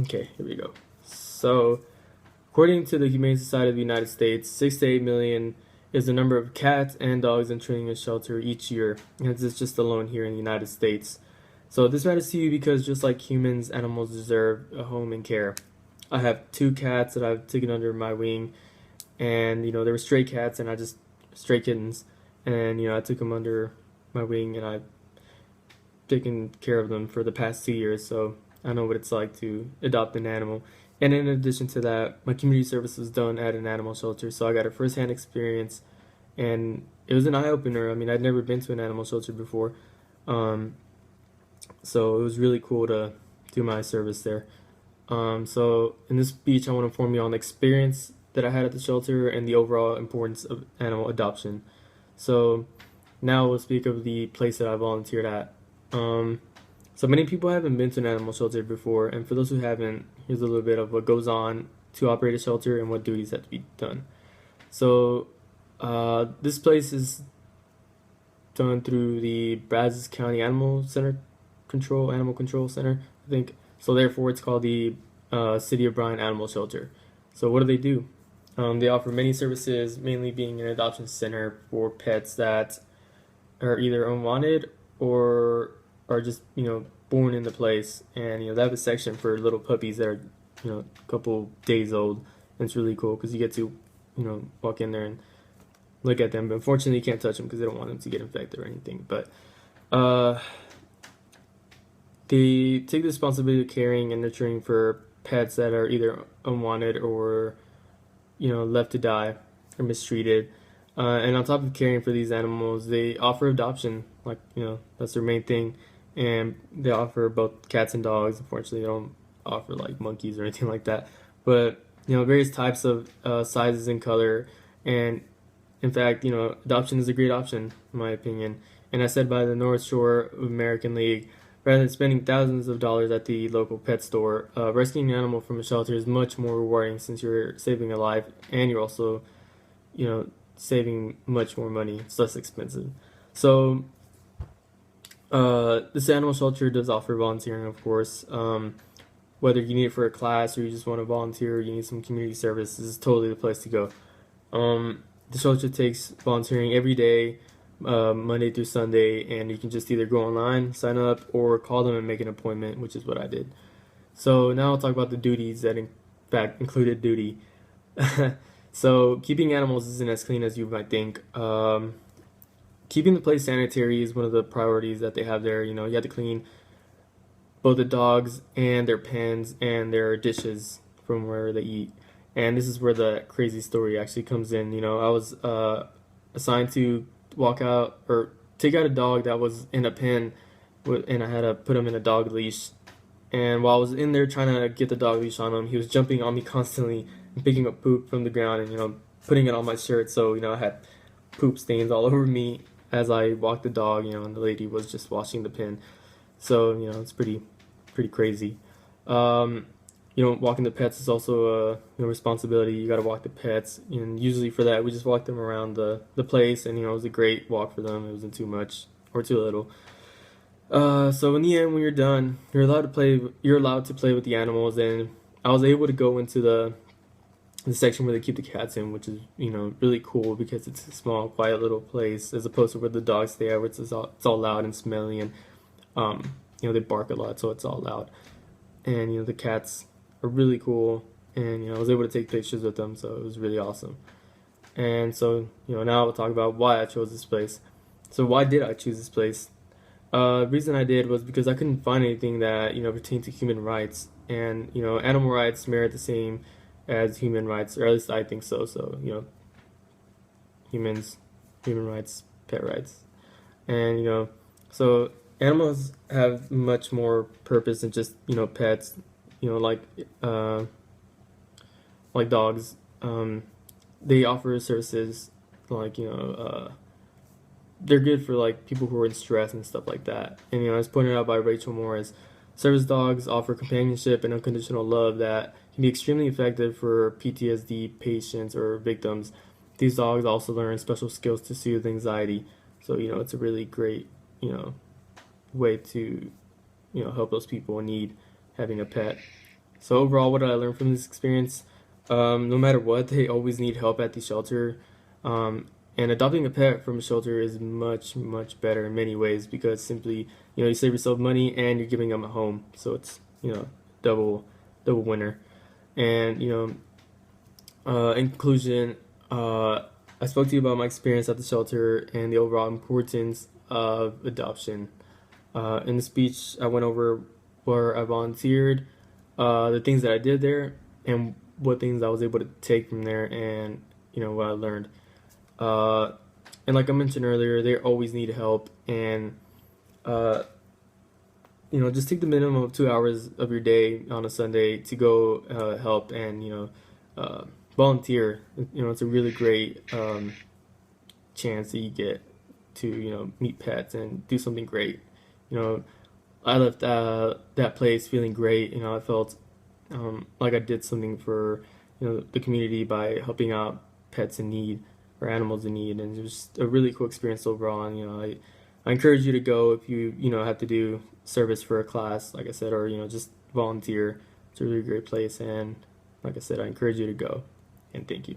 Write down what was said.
Okay, here we go. So, according to the Humane Society of the United States, 6 to 8 million is the number of cats and dogs entering a shelter each year. And this is just alone here in the United States. So, this matters to you because just like humans, animals deserve a home and care. I have two cats that I've taken under my wing, and they were stray cats, and I just stray kittens, and I took them under my wing, and I've taken care of them for the past 2 years. So I know what it's like to adopt an animal. And in addition to that, my community service was done at an animal shelter, so I got a first-hand experience, and it was an eye-opener. I mean, I'd never been to an animal shelter before, um, so it was really cool to do my service there. So in this speech, I want to inform you on the experience that I had at the shelter and the overall importance of animal adoption. So now we'll speak of the place that I volunteered at. So many people haven't been to an animal shelter before, and for those who haven't, here's a little bit of what goes on to operate a shelter and what duties have to be done. So this place is done through the Brazos County Animal Control Center, I think. So therefore, it's called the City of Bryan Animal Shelter. So what do they do? They offer many services, mainly being an adoption center for pets that are either unwanted or are just born in the place, and they have a section for little puppies that are a couple days old, and it's really cool because you get to walk in there and look at them. But unfortunately, you can't touch them because they don't want them to get infected or anything. But they take the responsibility of caring and nurturing for pets that are either unwanted or left to die or mistreated. And on top of caring for these animals, they offer adoption. Like that's their main thing, and they offer both cats and dogs. Unfortunately, they don't offer like monkeys or anything like that. But various types of sizes and color. And in fact, adoption is a great option in my opinion. And as said by the North Shore American League, rather than spending thousands of dollars at the local pet store, rescuing an animal from a shelter is much more rewarding since you're saving a life and you're also, saving much more money. It's less expensive. So, this animal shelter does offer volunteering, of course. Whether you need it for a class or you just want to volunteer or you need some community service, this is totally the place to go. The shelter takes volunteering every day, Monday through Sunday, and you can just either go online, sign up, or call them and make an appointment, which is what I did. So now I'll talk about the duties that in fact included duty. So keeping animals isn't as clean as you might think. Keeping the place sanitary is one of the priorities that they have there. You have to clean both the dogs and their pens and their dishes from where they eat. And this is where the crazy story actually comes in. I was assigned to walk out or take out a dog that was in a pen, and I had to put him in a dog leash. And while I was in there trying to get the dog leash on him, he was jumping on me constantly and picking up poop from the ground and putting it on my shirt. So I had poop stains all over me as I walked the dog. And the lady was just washing the pen. So it's pretty crazy. Walking the pets is also a responsibility. You got to walk the pets, and usually for that we just walk them around the place, and it was a great walk for them. It wasn't too much or too little. So in the end, when you're done, you're allowed to play. You're allowed to play with the animals, and I was able to go into the section where they keep the cats in, which is really cool because it's a small, quiet little place as opposed to where the dogs stay at, where it's all loud and smelly, and they bark a lot, so it's all loud. And the cats are really cool, and I was able to take pictures with them, so it was really awesome. And so now we'll talk about why I chose this place. So why did I choose this place? The reason I did was because I couldn't find anything that pertained to human rights, and animal rights merit the same as human rights, or at least I think so. So human rights, pet rights, and so animals have much more purpose than just pets. Like dogs. They offer services like they're good for like people who are in stress and stuff like that. And as pointed out by Rachel Morris, service dogs offer companionship and unconditional love that can be extremely effective for PTSD patients or victims. These dogs also learn special skills to soothe anxiety. So it's a really great way to help those people in need having a pet. So overall, what did I learn from this experience? No matter what, they always need help at the shelter. And adopting a pet from a shelter is much, much better in many ways because simply, you save yourself money and you're giving them a home. So it's, double, double winner. And, in conclusion, I spoke to you about my experience at the shelter and the overall importance of adoption. In the speech, I went over where I volunteered, the things that I did there, and what things I was able to take from there, and what I learned. Uh, and like I mentioned earlier, they always need help, and uh, just take the minimum of 2 hours of your day on a Sunday to go help and uh, volunteer. It's a really great chance that you get to meet pets and do something great. You know, I left that place feeling great. I felt like I did something for the community by helping out pets in need or animals in need, and it was a really cool experience overall. And I encourage you to go if you have to do service for a class, like I said, or just volunteer. It's a really great place, and like I said, I encourage you to go. And thank you.